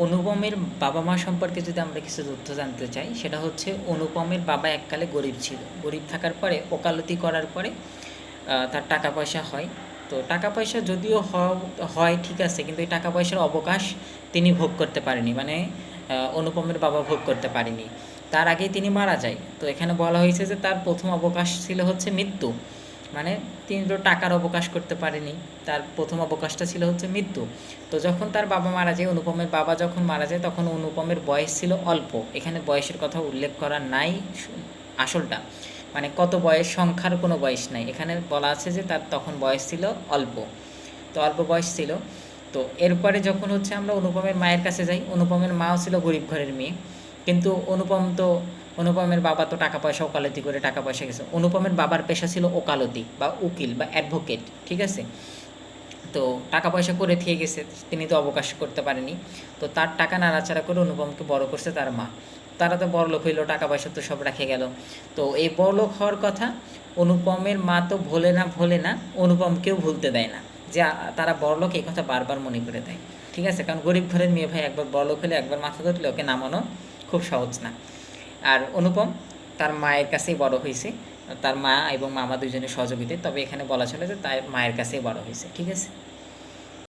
অনুপমের বাবা মা সম্পর্কে যদি আমরা কিছু তথ্য জানতে চাই, সেটা হচ্ছে অনুপমের বাবা এককালে গরিব ছিল। গরিব থাকার পরে ওকালতি করার পরে তার টাকা পয়সা হয়। তো টাকা পয়সা যদিও হয় ঠিক আছে, কিন্তু এই টাকা পয়সার অবকাশ তিনি ভোগ করতে পারেনি, মানে অনুপমের বাবা ভোগ করতে পারেনি। তার আগেই তিনি মারা যায়। তো এখানে বলা হয়েছে যে তার প্রথম অবকাশ ছিল হচ্ছে মৃত্যু, মানে তিনি তো টাকার অবকাশ করতে পারেনি, তার প্রথম অবকাশটা ছিল হচ্ছে মৃত্যু। তো যখন তার বাবা মারা যায়, অনুপমের বাবা যখন মারা যায়, তখন অনুপমের বয়স ছিল অল্প। এখানে বয়সের কথা উল্লেখ করা নাই আসলটা, মানে কত বয়স সংখ্যার কোনো বয়স নাই, এখানে বলা আছে যে তার তখন বয়স ছিল অল্প। তো অল্প বয়স ছিল। তো এরপরে যখন হচ্ছে আমরা অনুপমের মায়ের কাছে যাই, অনুপমের মাও ছিল গরিব ঘরের মেয়ে, কিন্তু অনুপমের বাবা তো টাকা পয়সা ওকালতি করে টাকা পয়সা গেছে। অনুপমের বাবার পেশা ছিল ওকালতি বা উকিল বা অ্যাডভোকেট, ঠিক আছে। তো টাকা পয়সা করে থেকে গেছে, তিনি তো অবকাশ করতে পারেনি। তো তার টাকা নাড়াচাড়া করে অনুপমকে বড় করছে তার মা। তারা তো বড়লোক হইলো, টাকা পয়সা তো সব রেখে গেল। তো এই বড়লোক হওয়ার কথা অনুপমের মা তো ভোলে না, অনুপমকেও ভুলতে দেয় না, যে তারা বড়লোক, এই কথা বারবার মনে করে দেয়, ঠিক আছে। কারণ গরিব ঘরের মেয়ে ভাই একবার বড়লোক হলে, একবার মাথা ধরলে ওকে নামানো খুব সহজ না। আর অনুপম তার মায়ের কাছেই বড় হয়েছে, তার মা এবং মামা দুজনের সহযোগিতায়। তবে এখানে বলা চলে যে তার মায়ের কাছেই বড় হয়েছে, ঠিক আছে।